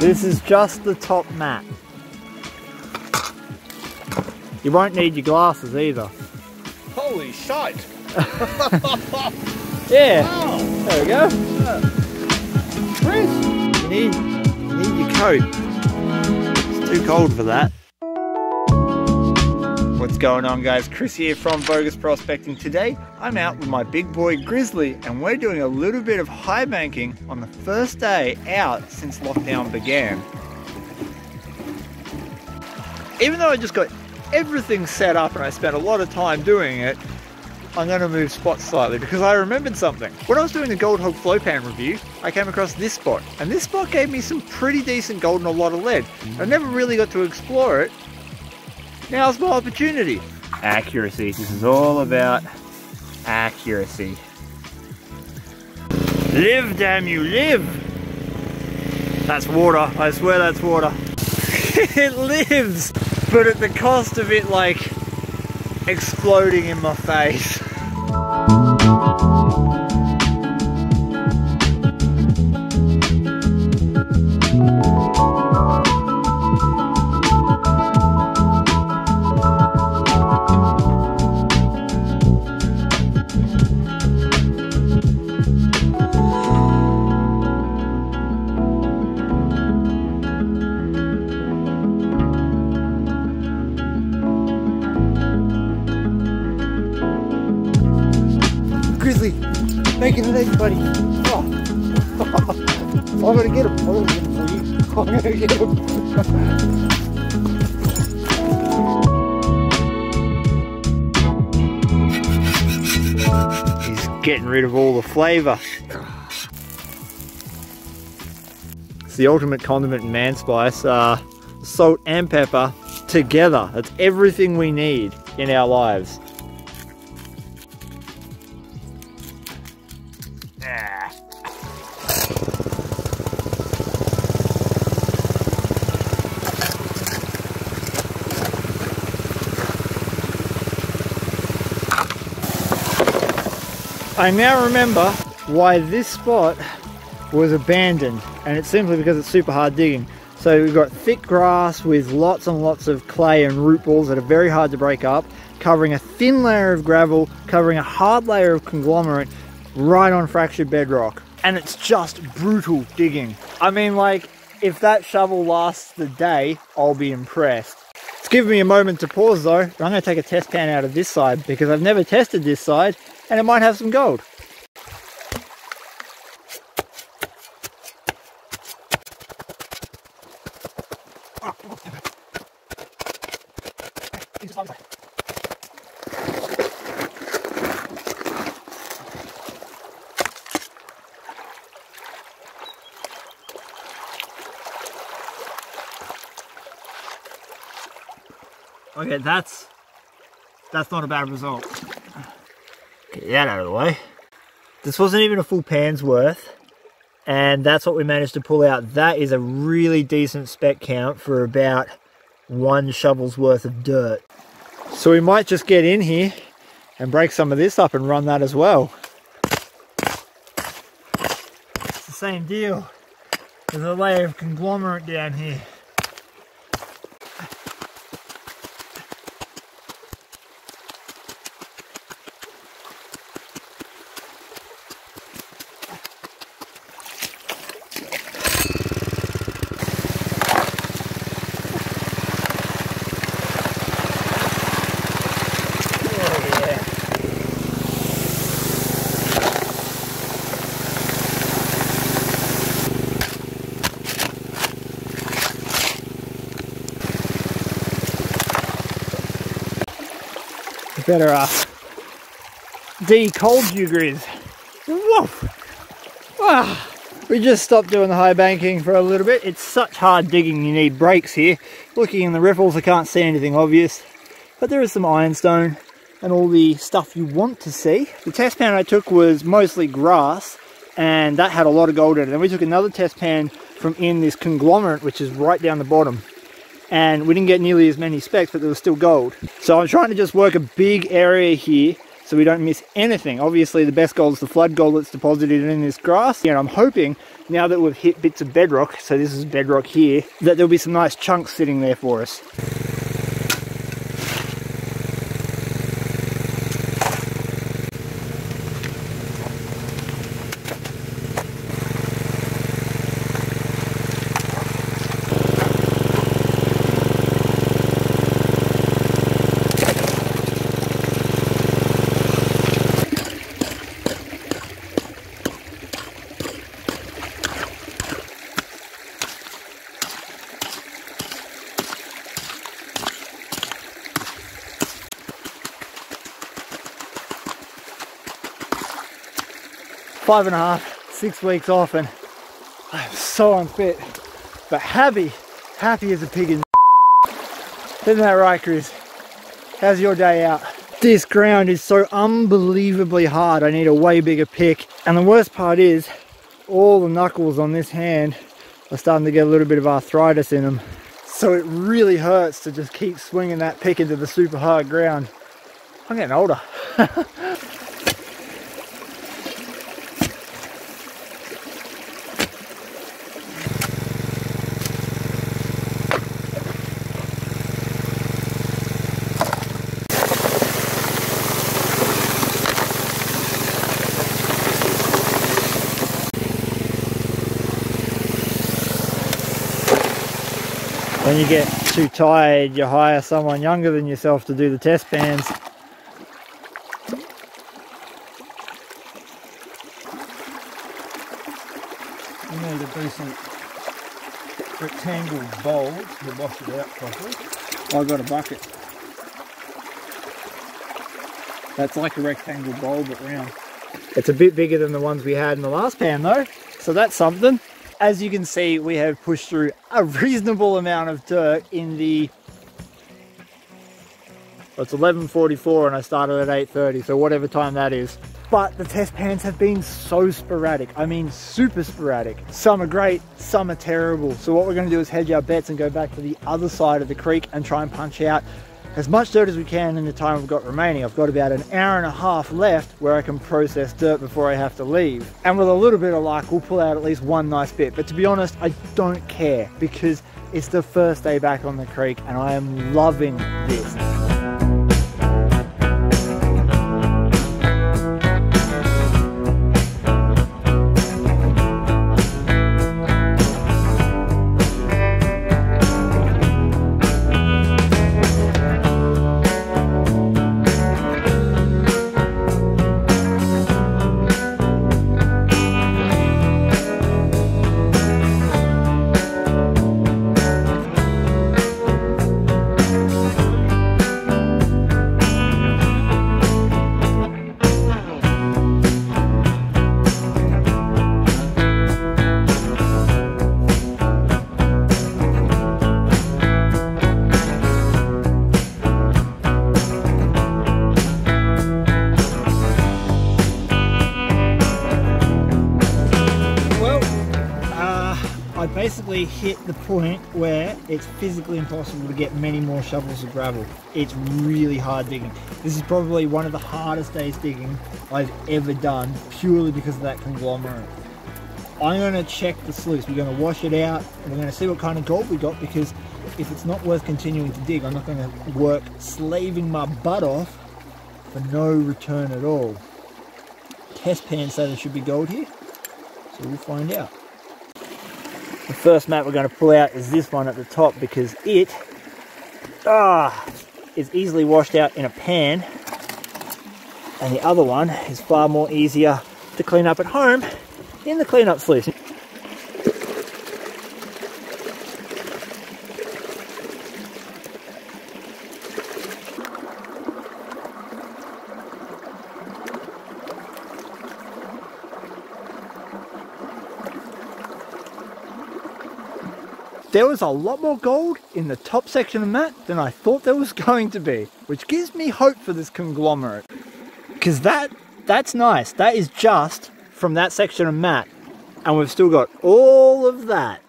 This is just the top mat. You won't need your glasses either. Holy shite! Yeah, Wow. there we go. Chris! You need your coat. It's too cold for that. What's going on, guys? Chris here from Vo-Gus Prospecting. Today I'm out with my big boy Grizzly and we're doing a little bit of high banking on the first day out since lockdown began. Even though I just got everything set up and I spent a lot of time doing it, I'm going to move spots slightly because I remembered something. When I was doing the Gold Hog flow pan review, I came across this spot, and this spot gave me some pretty decent gold and a lot of lead. I never really got to explore it. Now's my opportunity. Accuracy. This is all about accuracy. Live, damn you, live! That's water. I swear that's water. It lives, but at the cost of it, like, exploding in my face. Grizzly, making it easy, buddy. Oh. I'm gonna get him. I'm gonna get him for you. I'm gonna get him. He's getting rid of all the flavour. It's the ultimate condiment and man spice. Salt and pepper together. That's everything we need in our lives. I now remember why this spot was abandoned, and it's simply because it's super hard digging. So we've got thick grass with lots and lots of clay and root balls that are very hard to break up, covering a thin layer of gravel, covering a hard layer of conglomerate, right on fractured bedrock. And it's just brutal digging. I mean, like, if that shovel lasts the day, I'll be impressed. It's given me a moment to pause though. I'm going to take a test pan out of this side because I've never tested this side and it might have some gold. Okay, that's not a bad result. Get that out of the way. This wasn't even a full pan's worth, and that's what we managed to pull out. That is a really decent spec count for about 1 shovel's worth of dirt. So we might just get in here and break some of this up and run that as well. It's the same deal. There's a layer of conglomerate down here. Better de-cold you, Grizz. Woof! Ah, we just stopped doing the high banking for a little bit. It's such hard digging, you need brakes here. Looking in the riffles, I can't see anything obvious, but there is some ironstone and all the stuff you want to see. The test pan I took was mostly grass, and that had a lot of gold in it. Then we took another test pan from in this conglomerate, which is right down the bottom. And we didn't get nearly as many specks, but there was still gold. So I'm trying to just work a big area here so so we don't miss anything. Obviously the best gold is the flood gold that's deposited in this grass, and I'm hoping now that we've hit bits of bedrock, so this is bedrock here, that there'll be some nice chunks sitting there for us. Five and a half, 6 weeks off, and I'm so unfit, but happy as a pig in. Isn't that right, Chris? How's your day out? This ground is so unbelievably hard. I need a way bigger pick, and the worst part is all the knuckles on this hand are starting to get a little bit of arthritis in them, so it really hurts to just keep swinging that pick into the super hard ground. I'm getting older. When you get too tired, you hire someone younger than yourself to do the test bands. You need a decent rectangle bowl to wash it out properly. I've got a bucket. That's like a rectangle bowl but round. It's a bit bigger than the ones we had in the last pan though, so that's something. As you can see, we have pushed through a reasonable amount of dirt in the... Well, it's 11:44 and I started at 8:30, so whatever time that is. But the test pans have been so sporadic. I mean, super sporadic. Some are great, some are terrible. So what we're going to do is hedge our bets and go back to the other side of the creek and try and punch out as much dirt as we can in the time we've got remaining. I've got about an hour and a half left where I can process dirt before I have to leave. And with a little bit of luck, we'll pull out at least one nice bit. But to be honest, I don't care because it's the first day back on the creek and I am loving this. I basically hit the point where it's physically impossible to get many more shovels of gravel. It's really hard digging. This is probably one of the hardest days digging I've ever done, purely because of that conglomerate. I'm going to check the sluice. We're going to wash it out and we're going to see what kind of gold we got, because if it's not worth continuing to dig, I'm not going to work slaving my butt off for no return at all. Test pans say there should be gold here, so we'll find out. The first mat we're going to pull out is this one at the top, because it is easily washed out in a pan, and the other one is far more easier to clean up at home in the cleanup sluice. There was a lot more gold in the top section of Mat than I thought there was going to be, which gives me hope for this conglomerate. Because that's nice. That is just from that section of Mat, and we've still got all of that.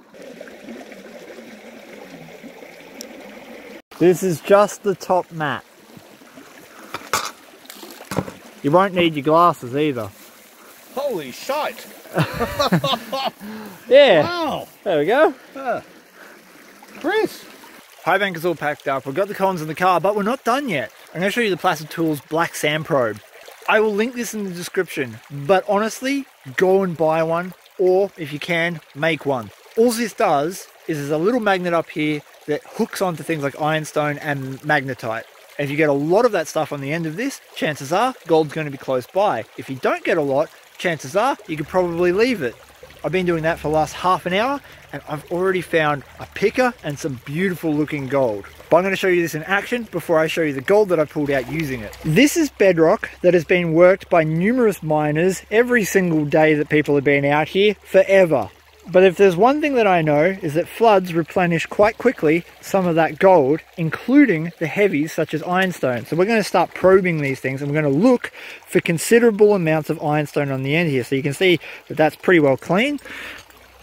This is just the top Mat. You won't need your glasses either. Holy shite! Yeah. Wow! There we go. Chris! High bank is all packed up. We've got the cons in the car, but we're not done yet. I'm going to show you the Placid Tools Black Sand Probe. I will link this in the description, but honestly, go and buy one, or if you can, make one. All this does is there's a little magnet up here that hooks onto things like ironstone and magnetite. And if you get a lot of that stuff on the end of this, chances are gold's going to be close by. If you don't get a lot, chances are you could probably leave it. I've been doing that for the last half an hour and I've already found a picker and some beautiful looking gold. But I'm going to show you this in action before I show you the gold that I pulled out using it. This is bedrock that has been worked by numerous miners every single day that people have been out here forever. But if there's one thing that I know is that floods replenish quite quickly some of that gold, including the heavies such as ironstone. So we're going to start probing these things and we're going to look for considerable amounts of ironstone on the end here. So you can see that that's pretty well clean.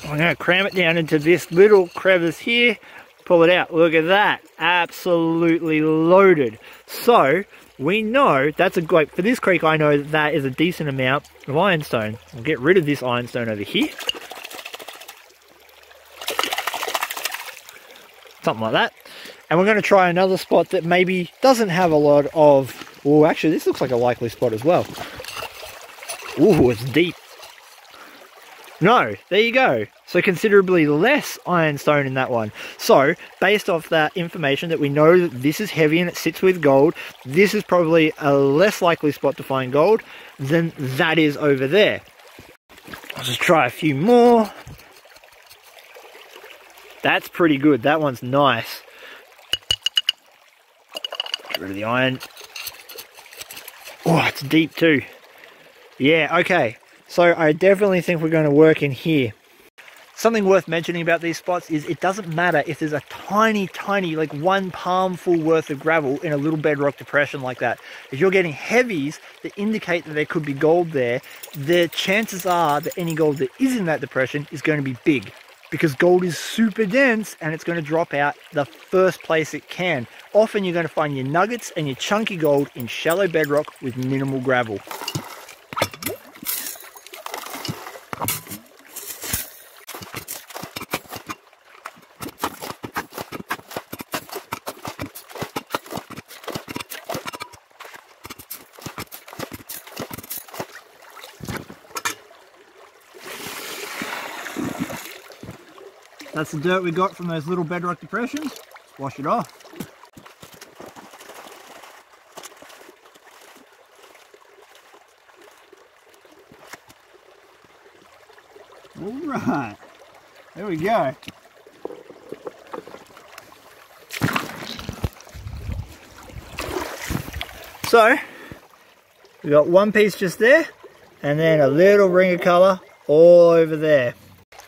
I'm going to cram it down into this little crevice here, pull it out. Look at that, absolutely loaded. So we know that's a great, for this creek I know that that is a decent amount of ironstone. We'll get rid of this ironstone over here. Something like that. And we're going to try another spot that maybe doesn't have a lot of... Oh, actually, this looks like a likely spot as well. Ooh, it's deep. No, there you go. So considerably less ironstone in that one. So, based off that information that we know that this is heavy and it sits with gold, this is probably a less likely spot to find gold than that is over there. I'll just try a few more. That's pretty good. That one's nice. Get rid of the iron. Oh, it's deep too. Yeah, okay. So I definitely think we're going to work in here. Something worth mentioning about these spots is it doesn't matter if there's a tiny, like 1 palmful worth of gravel in a little bedrock depression like that. If you're getting heavies that indicate that there could be gold there, the chances are that any gold that is in that depression is going to be big. Because gold is super dense and it's going to drop out the first place it can. Often you're going to find your nuggets and your chunky gold in shallow bedrock with minimal gravel. That's the dirt we got from those little bedrock depressions. Let's wash it off. All right, there we go. So, we got one piece just there, and then a little ring of colour all over there.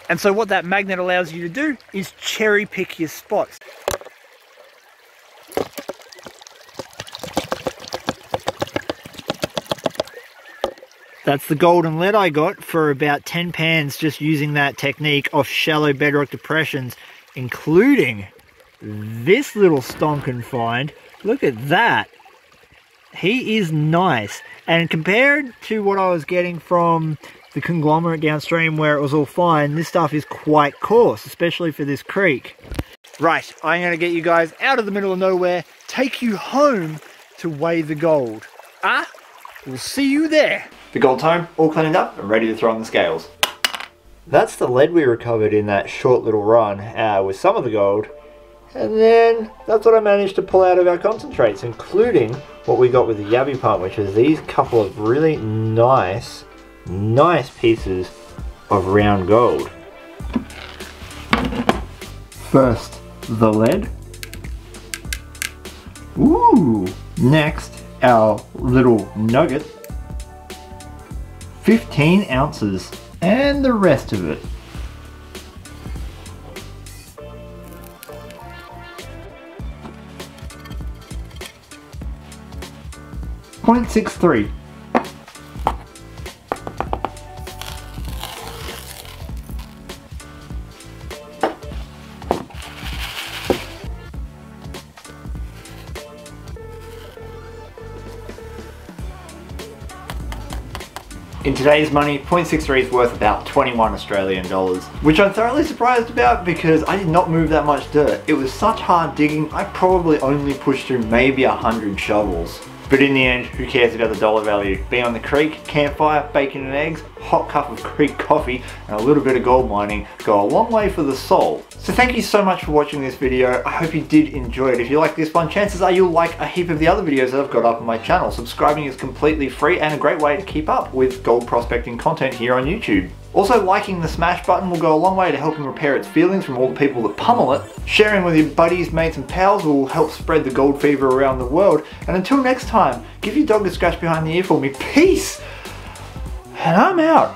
And so what that magnet allows you to do is cherry pick your spots. That's the golden lead I got for about 10 pans just using that technique of shallow bedrock depressions, including this little stonkin find. Look at that. He is nice. And compared to what I was getting from the Conglomerate downstream where it was all fine, this stuff is quite coarse, especially for this creek. Right, I'm going to get you guys out of the middle of nowhere, take you home to weigh the gold. We'll see you there. The gold's home, all cleaned up and ready to throw on the scales. That's the lead we recovered in that short little run with some of the gold. And then that's what I managed to pull out of our concentrates, including what we got with the Yabby pump, which is these couple of really nice pieces of round gold. First, the lead. Ooh! Next, our little nugget. 15 ounces. And the rest of it. .63. In today's money, 0.63 is worth about 21 Australian dollars, which I'm thoroughly surprised about because I did not move that much dirt. It was such hard digging, I probably only pushed through maybe 100 shovels. But in the end, who cares about the dollar value? Being on the creek, campfire, bacon and eggs, hot cup of creek coffee, and a little bit of gold mining go a long way for the soul. So thank you so much for watching this video. I hope you did enjoy it. If you like this one, chances are you'll like a heap of the other videos that I've got up on my channel. Subscribing is completely free and a great way to keep up with gold prospecting content here on YouTube. Also, liking the smash button will go a long way to helping repair its feelings from all the people that pummel it. Sharing with your buddies, mates and pals will help spread the gold fever around the world. And until next time, give your dog a scratch behind the ear for me. Peace! And I'm out.